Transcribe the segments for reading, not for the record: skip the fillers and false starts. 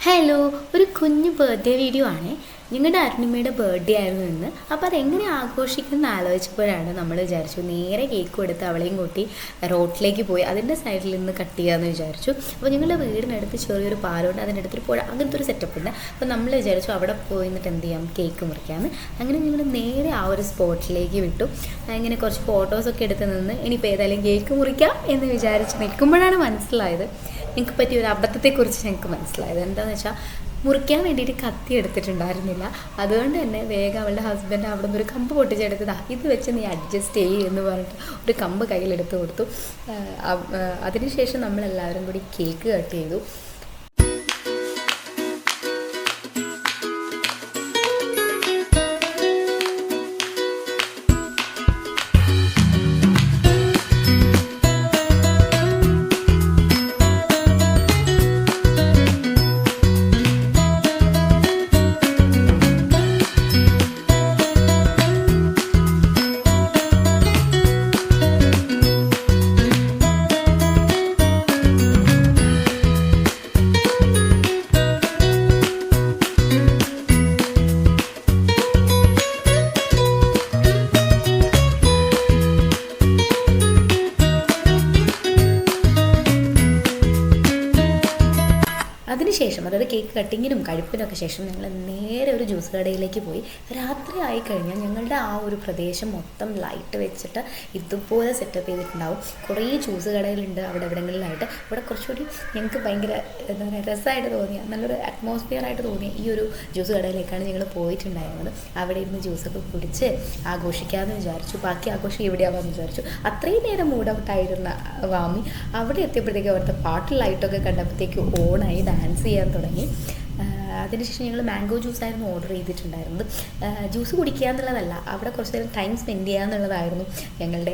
Hello, ഒരു കുഞ്ഞു birthday video ആണ്. ഞങ്ങളുടെ അരുണിമയുടെ ബർത്ത്ഡേ ആയിരുന്നു ഇന്ന്. അപ്പോൾ അതെങ്ങനെ ആഘോഷിക്കുന്ന ആലോചിച്ചപ്പോഴാണ് നമ്മൾ വിചാരിച്ചു നേരെ കേക്ക് കൊടുത്ത് അവളെയും കൂട്ടി റോട്ടിലേക്ക് പോയി അതിൻ്റെ സൈഡിൽ നിന്ന് കട്ട് ചെയ്യാമെന്ന് വിചാരിച്ചു. അപ്പോൾ ഞങ്ങളുടെ വീടിനടുത്ത് ചെറിയൊരു പാലമുണ്ട്, അതിൻ്റെ അടുത്തൊരു പുഴ, അങ്ങനത്തെ ഒരു സെറ്റപ്പ് ഉണ്ട്. അപ്പോൾ നമ്മൾ വിചാരിച്ചു അവിടെ പോയി നിന്നിട്ട് എന്ത് ചെയ്യാം, കേക്ക് മുറിക്കാമെന്ന്. അങ്ങനെ ഞങ്ങൾ നേരെ ആ ഒരു സ്പോട്ടിലേക്ക് വിട്ടു. ഇങ്ങനെ കുറച്ച് ഫോട്ടോസൊക്കെ എടുത്ത് നിന്ന് ഇനിയിപ്പോൾ ഏതായാലും കേക്ക് മുറിക്കാം എന്ന് വിചാരിച്ച് നിൽക്കുമ്പോഴാണ് മനസ്സിലായത്, ഞങ്ങൾക്ക് പറ്റിയ ഒരു അബദ്ധത്തെക്കുറിച്ച് ഞങ്ങൾക്ക് മനസ്സിലായത്. എന്താണെന്ന് വെച്ചാൽ മുറിക്കാൻ വേണ്ടിയിട്ട് കത്തി എടുത്തിട്ടുണ്ടായിരുന്നില്ല. അതുകൊണ്ട് തന്നെ വേഗം അവളുടെ ഹസ്ബൻഡ് അവിടെ നിന്ന് ഒരു കമ്പ് പൊട്ടിച്ചെടുത്തതാ, ഇത് വെച്ച് നീ അഡ്ജസ്റ്റ് ചെയ്യ് എന്ന് പറഞ്ഞിട്ട് ഒരു കമ്പ് കയ്യിലെടുത്ത് കൊടുത്തു. അതിനുശേഷം നമ്മളെല്ലാവരും കൂടി കേക്ക് കട്ട് ചെയ്തു. അതിനുശേഷം, അതായത് കേക്ക് കട്ടിങ്ങിനും കഴിപ്പിനൊക്കെ ശേഷം ഞങ്ങൾ നേരെ ഒരു ജ്യൂസ് കടയിലേക്ക് പോയി. രാത്രി ആയിക്കഴിഞ്ഞാൽ ഞങ്ങളുടെ ആ ഒരു പ്രദേശം മൊത്തം ലൈറ്റ് വെച്ചിട്ട് ഇതുപോലെ സെറ്റപ്പ് ചെയ്തിട്ടുണ്ടാവും. കുറേ ജ്യൂസ് കടകളുണ്ട് അവിടെ എവിടെങ്ങളിലായിട്ട്. ഇവിടെ കുറച്ചുകൂടി ഞങ്ങൾക്ക് ഭയങ്കര എന്താ പറയുക, രസമായിട്ട് തോന്നിയ, നല്ലൊരു അറ്റ്മോസ്ഫിയർ ആയിട്ട് തോന്നിയ ഈ ഒരു ജ്യൂസ് കടയിലേക്കാണ് ഞങ്ങൾ പോയിട്ടുണ്ടായിരുന്നത്. അവിടെ ഇരുന്ന് ജ്യൂസൊക്കെ കുടിച്ച് ആഘോഷിക്കാമെന്ന് വിചാരിച്ചു. ബാക്കി ആഘോഷം എവിടെയാവാമെന്ന് വിചാരിച്ചു. അത്രയും നേരം മൂഡ് ഔട്ടായിരുന്ന വാമി അവിടെ എത്തിയപ്പോഴത്തേക്ക് അവിടുത്തെ പാട്ട് ലൈറ്റൊക്കെ കണ്ടപ്പോഴത്തേക്ക് ഓണായി ഡാൻസ് ചെയ്യാൻ തുടങ്ങി. അതിനുശേഷം ഞങ്ങൾ മാംഗോ ജ്യൂസായിരുന്നു ഓർഡർ ചെയ്തിട്ടുണ്ടായിരുന്നത്. ജ്യൂസ് കുടിക്കുക എന്നുള്ളതല്ല, അവിടെ കുറച്ച് നേരം ടൈം സ്പെൻഡ് ചെയ്യുക എന്നുള്ളതായിരുന്നു ഞങ്ങളുടെ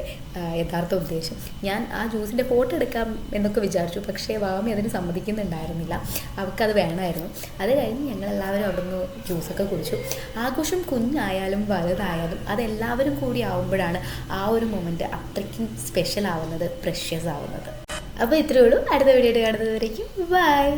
യഥാർത്ഥ ഉദ്ദേശം. ഞാൻ ആ ജ്യൂസിൻ്റെ ഫോട്ടോ എടുക്കാം എന്നൊക്കെ വിചാരിച്ചു, പക്ഷേ വാമി അതിന് സമ്മതിക്കുന്നുണ്ടായിരുന്നില്ല. അവർക്കത് വേണമായിരുന്നു. അത് കഴിഞ്ഞ് ഞങ്ങളെല്ലാവരും അവിടെ നിന്ന് ജ്യൂസൊക്കെ കുടിച്ചു. ആഘോഷം കുഞ്ഞായാലും വലുതായാലും അതെല്ലാവരും കൂടി ആവുമ്പോഴാണ് ആ ഒരു മൊമെൻറ്റ് അത്രയ്ക്കും സ്പെഷ്യൽ ആവുന്നത്, പ്രഷ്യസ് ആവുന്നത്. അപ്പോൾ ഇത്രയേ ഉള്ളൂ. അടുത്ത വീഡിയോ കാണുന്നത് വരേക്കും ബൈ.